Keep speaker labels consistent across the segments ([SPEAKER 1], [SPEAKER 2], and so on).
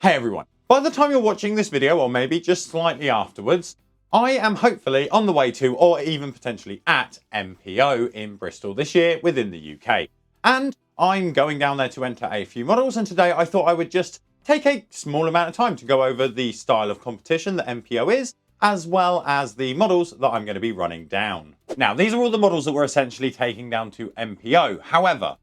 [SPEAKER 1] Hey everyone, by the time you're watching this video, or maybe just slightly afterwards, I am hopefully on the way to, or even potentially at, MPO in Bristol this year within the UK. And I'm going down there to enter a few models, and today I thought I would just take a small amount of time to go over the style of competition that MPO is, as well as the models that I'm going to be running down. Now, these are all the models that we're essentially taking down to MPO. However,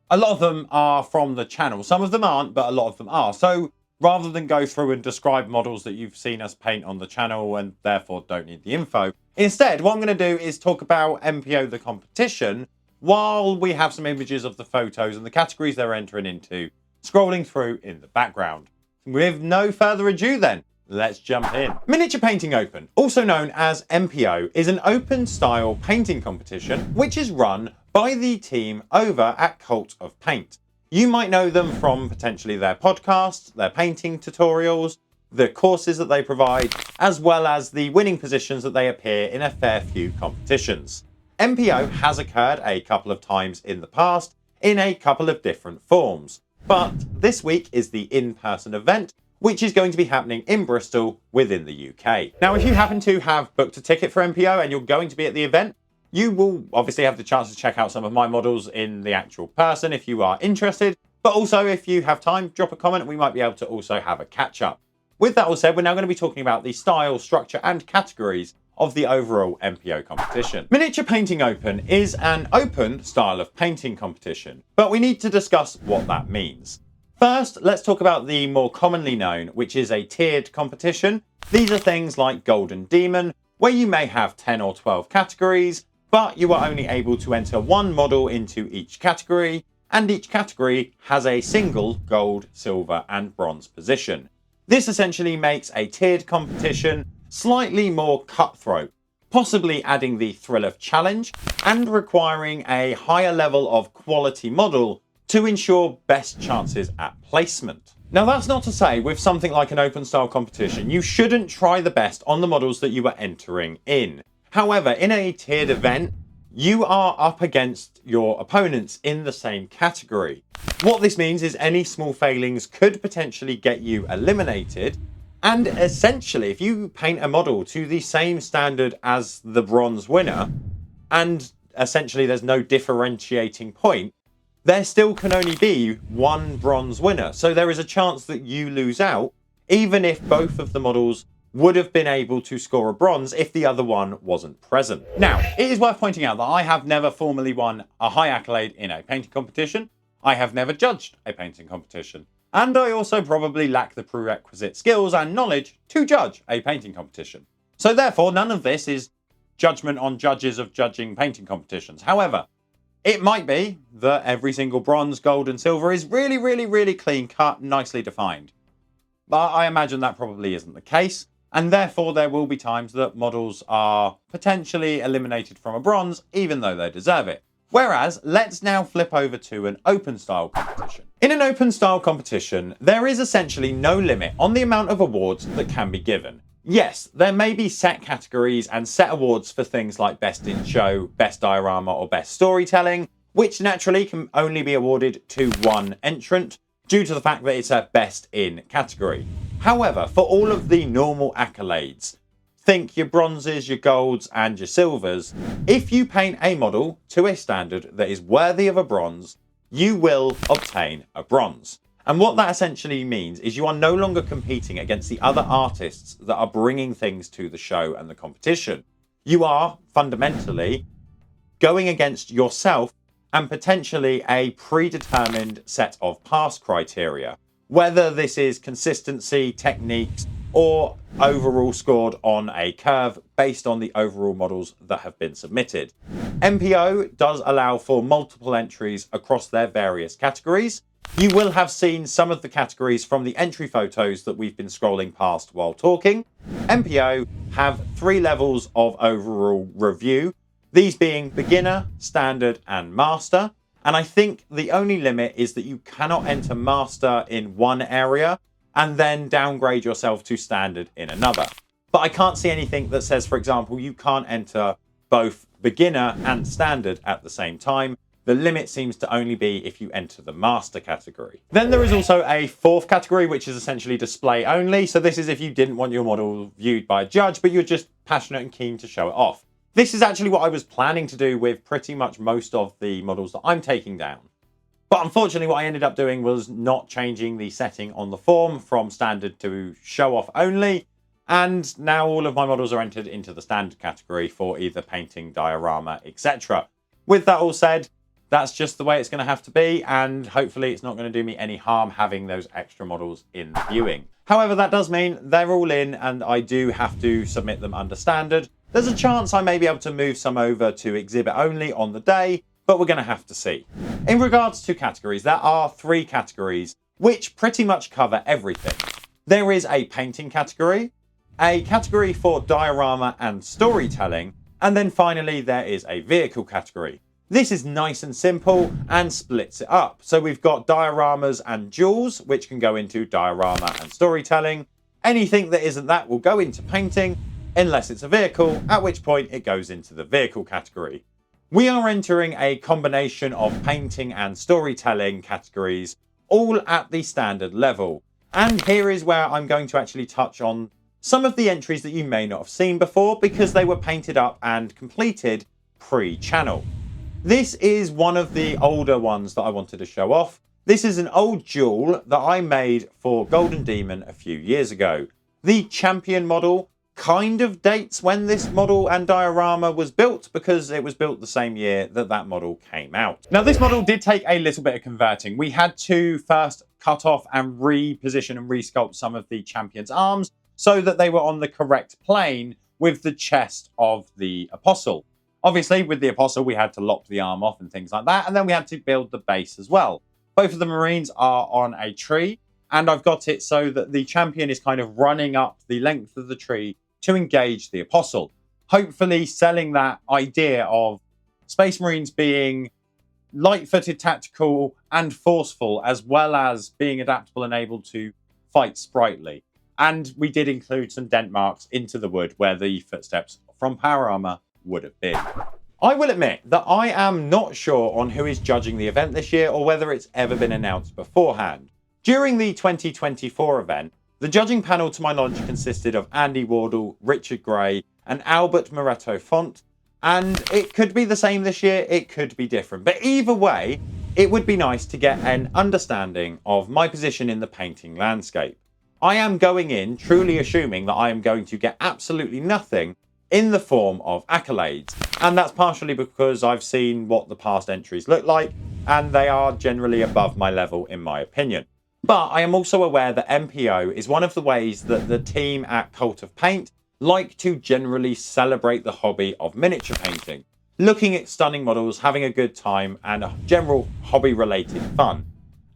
[SPEAKER 1] a lot of them are from the channel. Some of them aren't, but a lot of them are. So rather than go through and describe models that you've seen us paint on the channel and therefore don't need the info, instead what I'm going to do is talk about MPO the competition while we have some images of the photos and the categories they're entering into scrolling through in the background. With no further ado then, let's jump in. Miniature Painting Open, also known as MPO, is an open style painting competition which is run by the team over at Cult of Paint. You might know them from potentially their podcasts, their painting tutorials, the courses that they provide, as well as the winning positions that they appear in a fair few competitions. MPO has occurred a couple of times in the past in a couple of different forms, but this week is the in-person event, which is going to be happening in Bristol within the UK. Now, if you happen to have booked a ticket for MPO and you're going to be at the event, you will obviously have the chance to check out some of my models in the actual person if you are interested, but also if you have time, drop a comment and we might be able to also have a catch up. With that all said, we're now going to be talking about the style, structure and categories of the overall MPO competition. Miniature Painting Open is an open style of painting competition, but we need to discuss what that means. First, let's talk about the more commonly known, which is a tiered competition. These are things like Golden Demon, where you may have 10 or 12 categories, but you are only able to enter one model into each category, and each category has a single gold, silver and bronze position. This essentially makes a tiered competition slightly more cutthroat, possibly adding the thrill of challenge and requiring a higher level of quality model to ensure best chances at placement. Now, that's not to say with something like an open style competition, you shouldn't try the best on the models that you are entering in. However, in a tiered event, you are up against your opponents in the same category. What this means is any small failings could potentially get you eliminated. And essentially, if you paint a model to the same standard as the bronze winner, and essentially there's no differentiating point, there still can only be one bronze winner. So there is a chance that you lose out, even if both of the models would have been able to score a bronze if the other one wasn't present. Now, it is worth pointing out that I have never formally won a high accolade in a painting competition. I have never judged a painting competition. And I also probably lack the prerequisite skills and knowledge to judge a painting competition. So therefore, none of this is judgment on judges of judging painting competitions. However, it might be that every single bronze, gold and silver is really clean cut, nicely defined. But I imagine that probably isn't the case. And therefore, there will be times that models are potentially eliminated from a bronze, even though they deserve it. Whereas, let's now flip over to an open style competition. In an open style competition, there is essentially no limit on the amount of awards that can be given. Yes, there may be set categories and set awards for things like Best in Show, Best Diorama or Best Storytelling, which naturally can only be awarded to one entrant due to the fact that it's a Best in category. However, for all of the normal accolades, think your bronzes, your golds and your silvers, if you paint a model to a standard that is worthy of a bronze, you will obtain a bronze. And what that essentially means is you are no longer competing against the other artists that are bringing things to the show and the competition. You are fundamentally going against yourself and potentially a predetermined set of pass criteria. Whether this is consistency, techniques, or overall scored on a curve based on the overall models that have been submitted. MPO does allow for multiple entries across their various categories. You will have seen some of the categories from the entry photos that we've been scrolling past while talking. MPO have 3 levels of overall review, these being beginner, standard, and master. And I think the only limit is that you cannot enter master in one area and then downgrade yourself to standard in another. But I can't see anything that says, for example, you can't enter both beginner and standard at the same time. The limit seems to only be if you enter the master category. Then there is also a fourth category, which is essentially display only. So this is if you didn't want your model viewed by a judge, but you're just passionate and keen to show it off. This is actually what I was planning to do with pretty much most of the models that I'm taking down. But unfortunately, what I ended up doing was not changing the setting on the form from standard to show off only. And now all of my models are entered into the standard category for either painting, diorama, etc. With that all said, that's just the way it's going to have to be, and hopefully it's not going to do me any harm having those extra models in the viewing. However, that does mean they're all in and I do have to submit them under standard. There's a chance I may be able to move some over to exhibit only on the day, but we're going to have to see. In regards to categories, there are 3 categories which pretty much cover everything. There is a painting category, a category for diorama and storytelling, and then finally there is a vehicle category. This is nice and simple and splits it up. So we've got dioramas and jewels, which can go into diorama and storytelling. Anything that isn't that will go into painting, unless it's a vehicle, at which point it goes into the vehicle category. We are entering a combination of painting and storytelling categories, all at the standard level. And here is where I'm going to actually touch on some of the entries that you may not have seen before because they were painted up and completed pre-channel. This is one of the older ones that I wanted to show off. This is an old jewel that I made for Golden Demon a few years ago. The champion model kind of dates when this model and diorama was built because it was built the same year that that model came out. Now this model did take a little bit of converting. We had to first cut off and reposition and resculpt some of the champion's arms so that they were on the correct plane with the chest of the apostle. Obviously, with the apostle, we had to lop the arm off and things like that, and then we had to build the base as well. Both of the marines are on a tree, and I've got it so that the champion is kind of running up the length of the tree to engage the apostle. Hopefully selling that idea of Space Marines being light-footed, tactical, and forceful, as well as being adaptable and able to fight sprightly. And we did include some dent marks into the wood where the footsteps from power armor would have been. I will admit that I am not sure on who is judging the event this year or whether it's ever been announced beforehand. During the 2024 event, the judging panel to my knowledge consisted of Andy Wardle, Richard Gray and Albert Moretto Font, and it could be the same this year, it could be different. But either way, it would be nice to get an understanding of my position in the painting landscape. I am going in truly assuming that I am going to get absolutely nothing in the form of accolades, and that's partially because I've seen what the past entries look like and they are generally above my level in my opinion. But I am also aware that MPO is one of the ways that the team at Cult of Paint like to generally celebrate the hobby of miniature painting, looking at stunning models, having a good time and a general hobby related fun.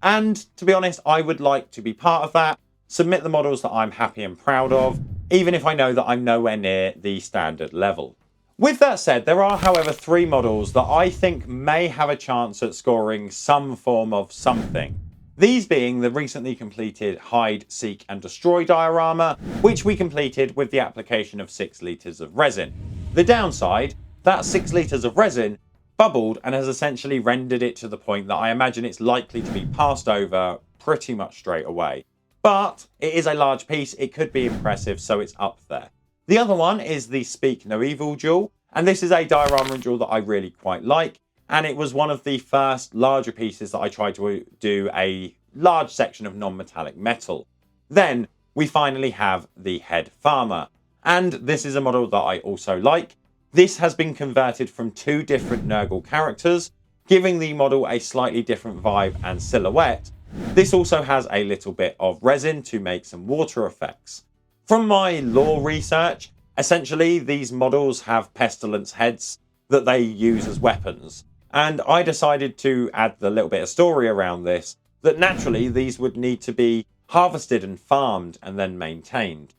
[SPEAKER 1] And to be honest, I would like to be part of that, submit the models that I'm happy and proud of, even if I know that I'm nowhere near the standard level. With that said, there are, however, 3 models that I think may have a chance at scoring some form of something. These being the recently completed Hide, Seek and Destroy diorama, which we completed with the application of 6 litres of resin. The downside, that 6 litres of resin bubbled and has essentially rendered it to the point that I imagine it's likely to be passed over pretty much straight away. But it is a large piece, it could be impressive, so it's up there. The other one is the Speak No Evil jewel, and this is a diorama jewel that I really quite like, and it was one of the first larger pieces that I tried to do a large section of non-metallic metal. Then we finally have the Head Farmer, and this is a model that I also like. This has been converted from 2 different Nurgle characters, giving the model a slightly different vibe and silhouette. This also has a little bit of resin to make some water effects. From my lore research, essentially these models have pestilence heads that they use as weapons. And I decided to add the little bit of story around this, that naturally these would need to be harvested and farmed and then maintained.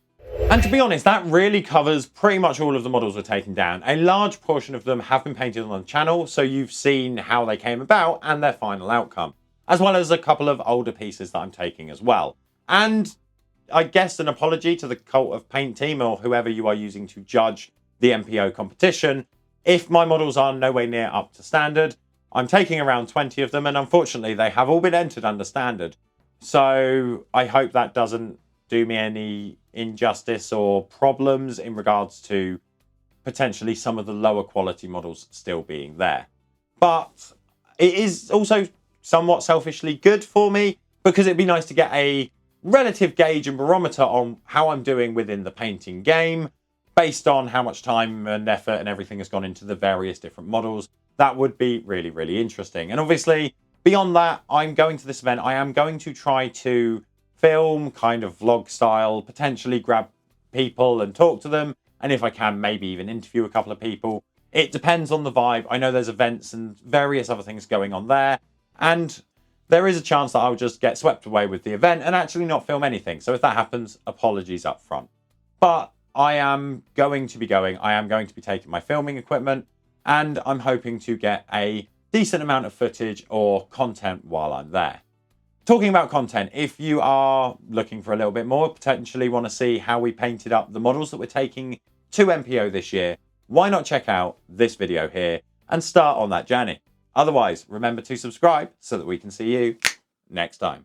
[SPEAKER 1] And to be honest, that really covers pretty much all of the models we're taking down. A large portion of them have been painted on the channel, so you've seen how they came about and their final outcome, as well as a couple of older pieces that I'm taking as well. And I guess an apology to the Cult of Paint team or whoever you are using to judge the MPO competition. If my models are nowhere near up to standard, I'm taking around 20 of them, and unfortunately they have all been entered under standard. So I hope that doesn't do me any injustice or problems in regards to potentially some of the lower quality models still being there. But it is also somewhat selfishly good for me, because it'd be nice to get a relative gauge and barometer on how I'm doing within the painting game, based on how much time and effort and everything has gone into the various different models. That would be really, really interesting. And obviously, beyond that, I'm going to this event. I am going to try to film kind of vlog style, potentially grab people and talk to them. And if I can, maybe even interview a couple of people. It depends on the vibe. I know there's events and various other things going on there. And there is a chance that I'll just get swept away with the event and actually not film anything. So if that happens, apologies up front. But I am going to be going. I am going to be taking my filming equipment, and I'm hoping to get a decent amount of footage or content while I'm there. Talking about content, if you are looking for a little bit more, potentially want to see how we painted up the models that we're taking to MPO this year, why not check out this video here and start on that journey? Otherwise, remember to subscribe so that we can see you next time.